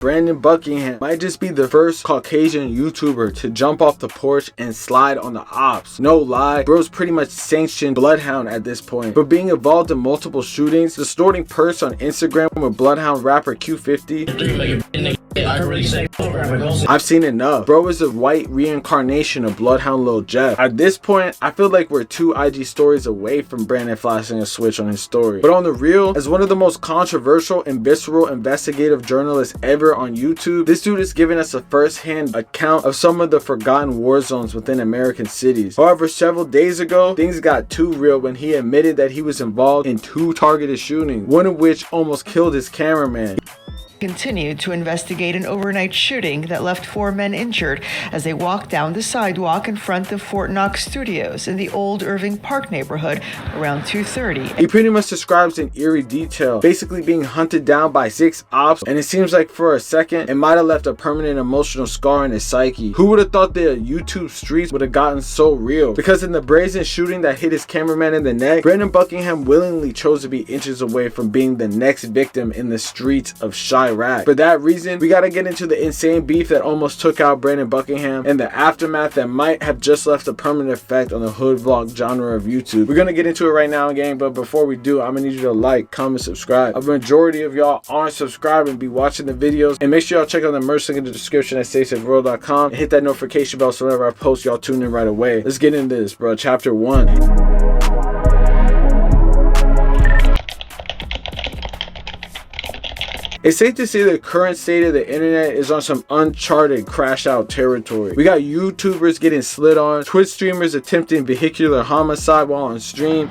Brandon Buckingham might just be the first Caucasian YouTuber to jump off the porch and slide on the ops. No lie, bro's pretty much sanctioned Bloodhound at this point. But being involved in multiple shootings, distorting perks on Instagram with Bloodhound rapper Q50, I've seen enough. Bro is a white reincarnation of Bloodhound Lil Jeff. At this point, I feel like we're 2 IG stories away from Brandon flashing a switch on his story. But on the real, as one of the most controversial and visceral investigative journalists ever on YouTube, this dude is giving us a first-hand account of some of the forgotten war zones within American cities. However, several days ago, things got too real when he admitted that he was involved in 2 targeted shootings, one of which almost killed his cameraman. Continued to investigate an overnight shooting that left 4 men injured as they walked down the sidewalk in front of Fort Knox Studios in the old Irving Park neighborhood around 2:30. He pretty much describes in eerie detail, basically being hunted down by 6 ops, and it seems like for a second, it might have left a permanent emotional scar in his psyche. Who would have thought the YouTube streets would have gotten so real? Because in the brazen shooting that hit his cameraman in the neck, Brandon Buckingham willingly chose to be inches away from being the next victim in the streets of Chirac. For that reason, we gotta get into the insane beef that almost took out Brandon Buckingham and the aftermath that might have just left a permanent effect on the hood vlog genre of YouTube. We're gonna get into it right now, gang, but before we do, I'm gonna need you to like, comment, subscribe. A majority of y'all aren't subscribed and be watching the videos, and make sure y'all check out the merch link in the description at SafeSaveWorld.com and hit that notification bell so whenever I post, y'all tune in right away. Let's get into this, bro. Chapter 1. It's safe to say the current state of the internet is on some uncharted crash out territory. We got YouTubers getting slid on, Twitch streamers attempting vehicular homicide while on stream.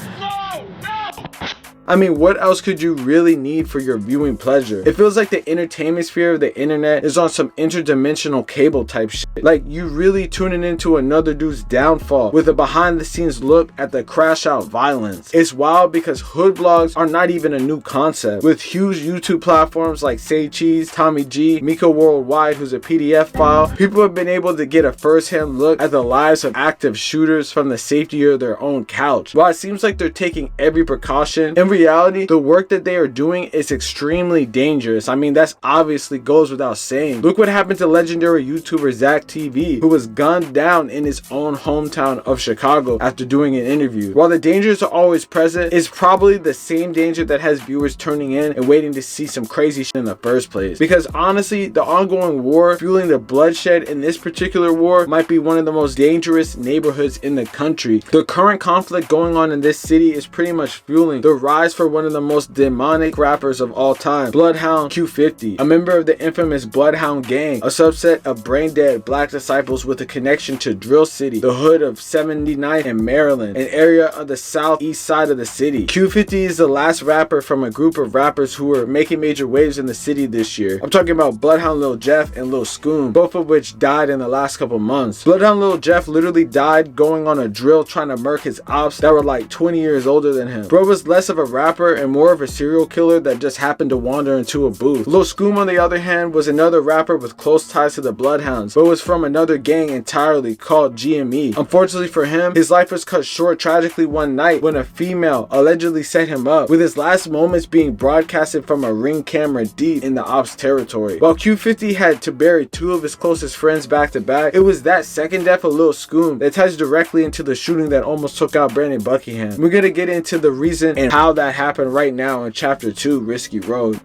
I mean, what else could you really need for your viewing pleasure? It feels like the entertainment sphere of the internet is on some interdimensional cable type shit. Like, you really tuning into another dude's downfall with a behind the scenes look at the crash out violence. It's wild because hood vlogs are not even a new concept. With huge YouTube platforms like Say Cheese, Tommy G, Miko Worldwide, who's a PDF file, people have been able to get a first-hand look at the lives of active shooters from the safety of their own couch. While it seems like they're taking every precaution, in reality, the work that they are doing is extremely dangerous. I mean, that's obviously goes without saying. Look what happened to legendary YouTuber Zach TV, who was gunned down in his own hometown of Chicago after doing an interview. While the dangers are always present, it's probably the same danger that has viewers turning in and waiting to see some crazy shit in the first place. Because honestly, the ongoing war fueling the bloodshed in this particular war might be one of the most dangerous neighborhoods in the country. The current conflict going on in this city is pretty much fueling the rise for one of the most demonic rappers of all time, Bloodhound Q50, a member of the infamous Bloodhound gang, a subset of brain dead black disciples with a connection to Drill City, the hood of 79 in Maryland, an area of the southeast side of the city. Q50 is the last rapper from a group of rappers who were making major waves in the city this year. I'm talking about Bloodhound Lil Jeff and Lil Scoom, both of which died in the last couple months. Bloodhound Lil Jeff literally died going on a drill trying to murk his ops that were like 20 years older than him. Bro was less of a rapper and more of a serial killer that just happened to wander into a booth. Lil Scoom, on the other hand, was another rapper with close ties to the Bloodhounds, but was from another gang entirely called GME. Unfortunately for him, his life was cut short tragically one night when a female allegedly set him up, with his last moments being broadcasted from a ring camera deep in the ops territory. While Q50 had to bury 2 of his closest friends back to back, it was that second death of Lil Scoom that ties directly into the shooting that almost took out Brandon Buckingham. We're gonna get into the reason and how that happened right now in chapter 2, Risky Road.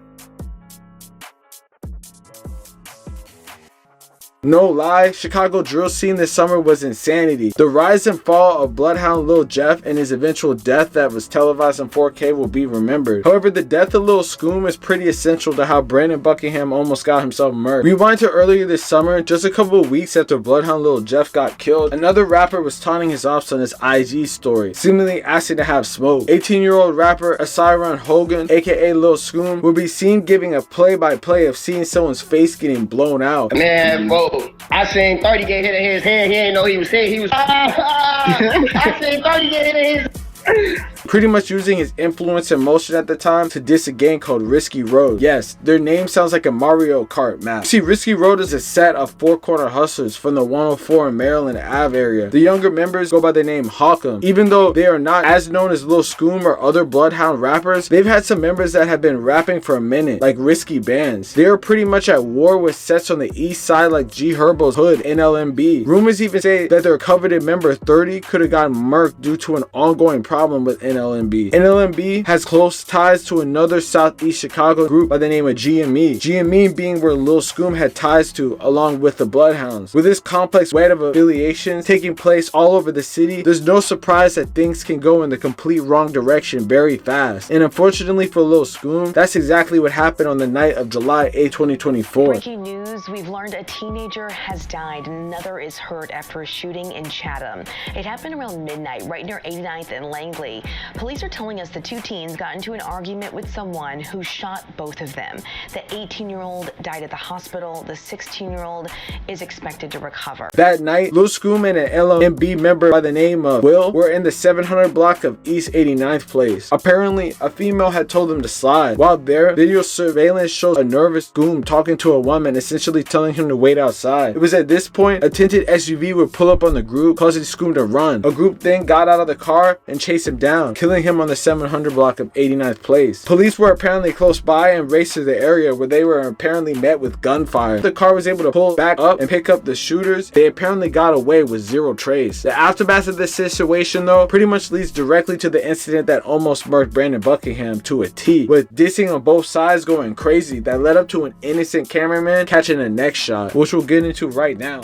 No lie, Chicago drill scene this summer was insanity. The rise and fall of Bloodhound Lil Jeff and his eventual death that was televised in 4K will be remembered. However, the death of Lil Scoom is pretty essential to how Brandon Buckingham almost got himself murdered. Rewind to earlier this summer, just a couple of weeks after Bloodhound Lil Jeff got killed, another rapper was taunting his ops on his IG story, seemingly asking to have smoke. 18-year-old rapper Asiron Hogan, aka Lil Scoom, would be seen giving a play-by-play of seeing someone's face getting blown out. Man, bro. I seen 30 get hit in his hand. He ain't know he was hit. He was. I seen 30 get hit in his. pretty much using his influence and motion at the time to diss a gang called Risky Road. Yes, their name sounds like a Mario Kart map. See, Risky Road is a set of four-corner hustlers from the 104 and Maryland Ave area. The younger members go by the name Hawkham. Even though they are not as known as Lil Scoom or other Bloodhound rappers, they've had some members that have been rapping for a minute, like Risky Bands. They are pretty much at war with sets on the east side like G Herbo's Hood, NLMB. Rumors even say that their coveted member 30 could have gotten murked due to an ongoing problem with NLMB. NLMB has close ties to another Southeast Chicago group by the name of GME. GME being where Lil Scoom had ties to, along with the Bloodhounds. With this complex web of affiliations taking place all over the city, there's no surprise that things can go in the complete wrong direction very fast. And unfortunately for Lil Scoom, that's exactly what happened on the night of July 8, 2024. Breaking news, we've learned a teenager has died and another is hurt after a shooting in Chatham. It happened around midnight, right near 89th and Langley. Police are telling us the two teens got into an argument with someone who shot both of them. The 18-year-old died at the hospital. The 16-year-old is expected to recover. That night, Lil Scoom and an LMB member by the name of Will were in the 700 block of East 89th Place. Apparently, a female had told them to slide. While there, video surveillance shows a nervous Scoom talking to a woman, essentially telling him to wait outside. It was at this point, a tinted SUV would pull up on the group, causing Scoom to run. A group then got out of the car and chased him down, killing him on the 700 block of 89th Place. Police were apparently close by and raced to the area where they were apparently met with gunfire. The car was able to pull back up and pick up the shooters. They apparently got away with zero trace. The aftermath of this situation though pretty much leads directly to the incident that almost murked Brandon Buckingham to a T, with dissing on both sides going crazy that led up to an innocent cameraman catching a neck shot, which we'll get into right now.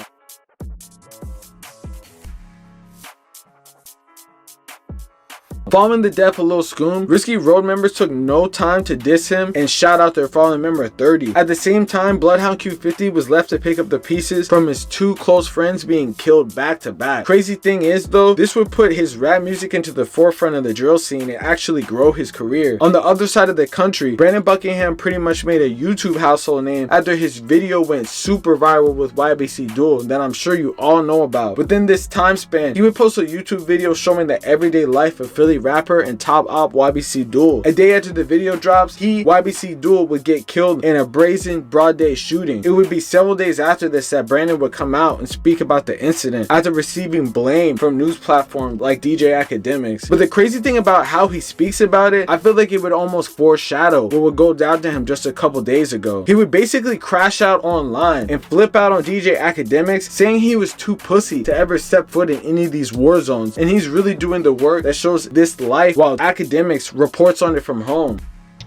Following the death of Lil Scoom, Risky Road members took no time to diss him and shout out their fallen member 30. At the same time, Bloodhound Q50 was left to pick up the pieces from his two close friends being killed back to back. Crazy thing is though, this would put his rap music into the forefront of the drill scene and actually grow his career. On the other side of the country, Brandon Buckingham pretty much made a YouTube household name after his video went super viral with YBC Duel that I'm sure you all know about. Within this time span, he would post a YouTube video showing the everyday life of Philly rapper and top op YBC Duel. A day after the video drops, YBC Duel would get killed in a brazen broad day shooting. It would be several days after this that Brandon would come out and speak about the incident after receiving blame from news platforms like DJ Academics. But the crazy thing about how he speaks about it, I feel like it would almost foreshadow what would go down to him just a couple days ago. He would basically crash out online and flip out on DJ Academics, saying he was too pussy to ever step foot in any of these war zones, and he's really doing the work that shows this life while Academics reports on it from home.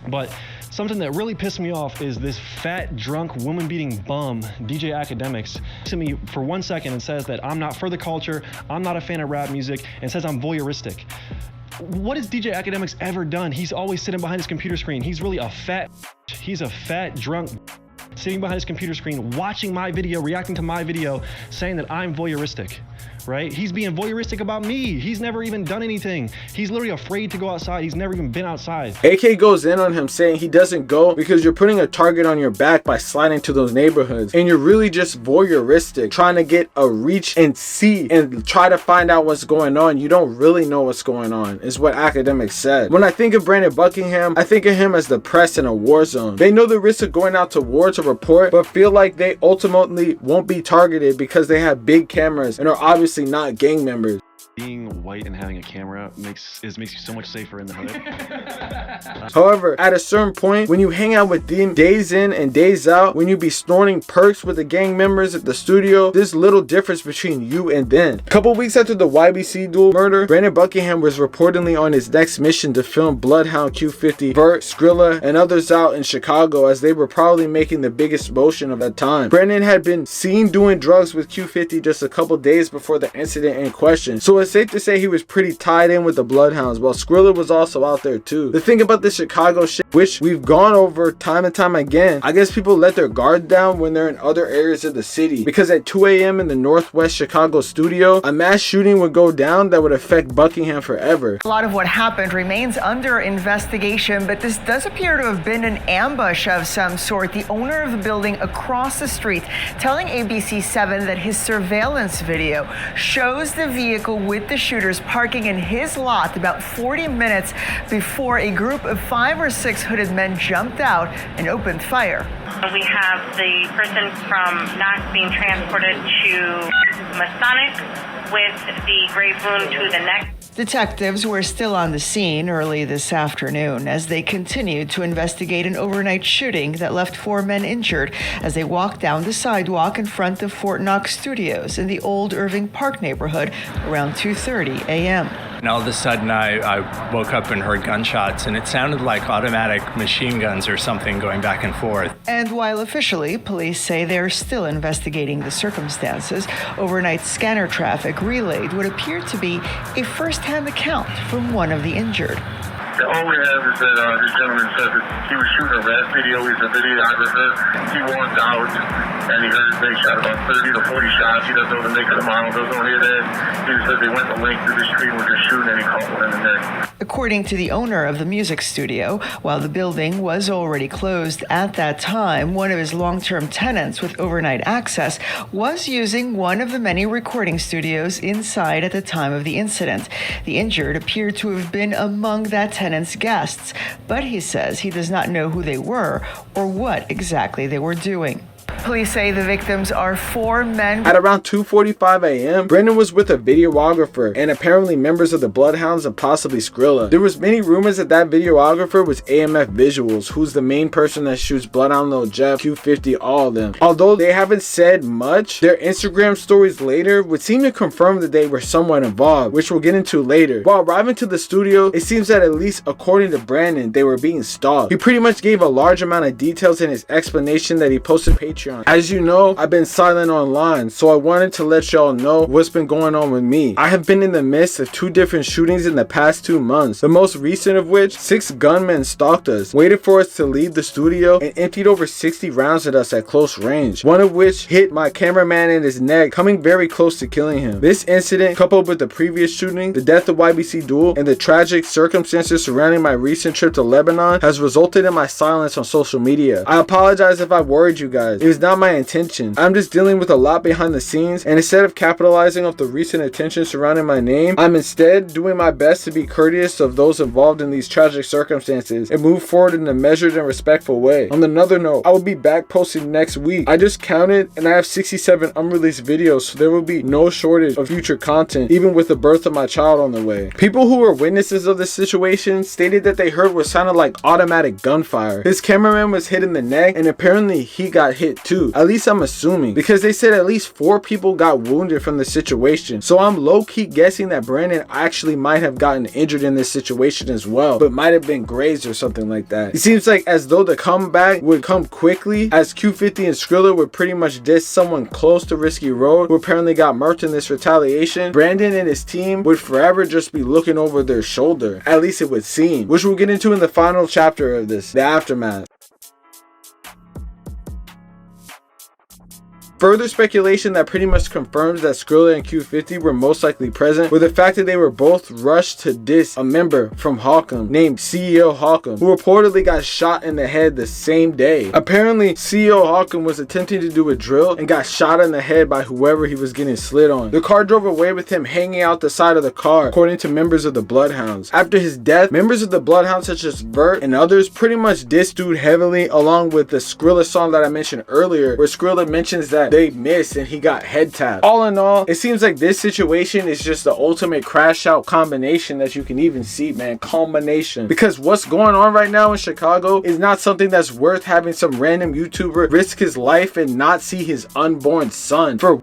But something that really pissed me off is this fat, drunk, woman-beating bum, DJ Academics, to me for 1 second and says that I'm not for the culture, I'm not a fan of rap music, and says I'm voyeuristic. What has DJ Academics ever done? He's always sitting behind his computer screen. He's really a fat, he's a fat, drunk, sitting behind his computer screen, watching my video, reacting to my video, saying that I'm voyeuristic. Right? He's being voyeuristic about me. He's never even done anything. He's literally afraid to go outside. He's never even been outside. AK goes in on him saying he doesn't go because you're putting a target on your back by sliding to those neighborhoods, and you're really just voyeuristic, trying to get a reach and see and try to find out what's going on. You don't really know what's going on, is what Academics said. When I think of Brandon Buckingham, I think of him as the press in a war zone. They know the risk of going out to war to report, but feel like they ultimately won't be targeted because they have big cameras and are obviously not gang members. Being white and having a camera makes you so much safer in the hood. However, at a certain point, when you hang out with them days in and days out, when you be snorting perks with the gang members at the studio, there's little difference between you and them. A couple weeks after the YBC Duel murder, Brandon Buckingham was reportedly on his next mission to film Bloodhound Q50, Vert, Skrilla, and others out in Chicago, as they were probably making the biggest motion of that time. Brandon had been seen doing drugs with Q50 just a couple days before the incident in question, so it's safe to say he was pretty tied in with the Bloodhounds, while Skrilla was also out there too. The thing about the Chicago shit, which we've gone over time and time again, I guess people let their guard down when they're in other areas of the city, because at 2 a.m. in the Northwest Chicago studio, a mass shooting would go down that would affect Buckingham forever. A lot of what happened remains under investigation, but this does appear to have been an ambush of some sort. The owner of the building across the street telling ABC7 that his surveillance video shows the vehicle with the shooters parking in his lot about 40 minutes before a group of 5 or 6 hooded men jumped out and opened fire. We have the person from Knox being transported to Masonic with the grave wound to the neck. Detectives were still on the scene early this afternoon as they continued to investigate an overnight shooting that left 4 men injured as they walked down the sidewalk in front of Fort Knox Studios in the Old Irving Park neighborhood around 2:30 a.m. And all of a sudden, I woke up and heard gunshots, and it sounded like automatic machine guns or something going back and forth. And while officially, police say they're still investigating the circumstances, overnight scanner traffic relayed what appeared to be a first-hand account from one of the injured. All we have is that this gentleman said that he was shooting a rap video. He's a videographer. He walked out and he heard they shot about 30 to 40 shots. He doesn't know the make of the model, doesn't hear that. He said they went the length of the street and were just shooting and he caught one in the neck. According to the owner of the music studio, while the building was already closed at that time, one of his long-term tenants with overnight access was using one of the many recording studios inside at the time of the incident. The injured appeared to have been among that tenant's guests, but he says he does not know who they were or what exactly they were doing. Police say the victims are 4 men. At around 2:45 a.m., Brandon was with a videographer and apparently members of the Bloodhounds and possibly Skrilla. There was many rumors that that videographer was AMF Visuals, who's the main person that shoots Bloodhound Lil Jeff, Q50, all of them. Although they haven't said much, their Instagram stories later would seem to confirm that they were somewhat involved, which we'll get into later. While arriving to the studio, it seems that at least according to Brandon, they were being stalked. He pretty much gave a large amount of details in his explanation that he posted Patreon. As you know, I've been silent online, so I wanted to let y'all know what's been going on with me. I have been in the midst of 2 different shootings in the past 2 months, the most recent of which 6 gunmen stalked us, waited for us to leave the studio, and emptied over 60 rounds at us at close range, one of which hit my cameraman in his neck, coming very close to killing him. This incident, coupled with the previous shooting, the death of YBC Duel, and the tragic circumstances surrounding my recent trip to Lebanon, has resulted in my silence on social media. I apologize if I worried you guys. It was not my intention. I'm just dealing with a lot behind the scenes, and instead of capitalizing off the recent attention surrounding my name, I'm instead doing my best to be courteous of those involved in these tragic circumstances and move forward in a measured and respectful way. On another note, I will be back posting next week. I just counted and I have 67 unreleased videos, so there will be no shortage of future content, even with the birth of my child on the way. People who were witnesses of this situation stated that they heard what sounded like automatic gunfire. His cameraman was hit in the neck, and apparently he got hit too. At least I'm assuming, because they said at least 4 people got wounded from the situation. So I'm low-key guessing that Brandon actually might have gotten injured in this situation as well, but might have been grazed or something like that. It seems like as though the comeback would come quickly, as Q50 and Skrilla would pretty much diss someone close to Risky Road who apparently got murked in this retaliation. Brandon and his team would forever just be looking over their shoulder. At least it would seem, which we'll get into in the final chapter of this, the aftermath. Further speculation that pretty much confirms that Skrilla and Q50 were most likely present were the fact that they were both rushed to diss a member from Hawkham named CEO Hawkham, who reportedly got shot in the head the same day. Apparently, CEO Hawkham was attempting to do a drill and got shot in the head by whoever he was getting slid on. The car drove away with him hanging out the side of the car, according to members of the Bloodhounds. After his death, members of the Bloodhounds such as Vert and others pretty much dissed dude heavily, along with the Skrilla song that I mentioned earlier, where Skrilla mentions that they missed and he got head tapped. All in all, it seems like this situation is just the ultimate crash out combination that you can even see, man. Combination. Because what's going on right now in Chicago is not something that's worth having some random YouTuber risk his life and not see his unborn son. For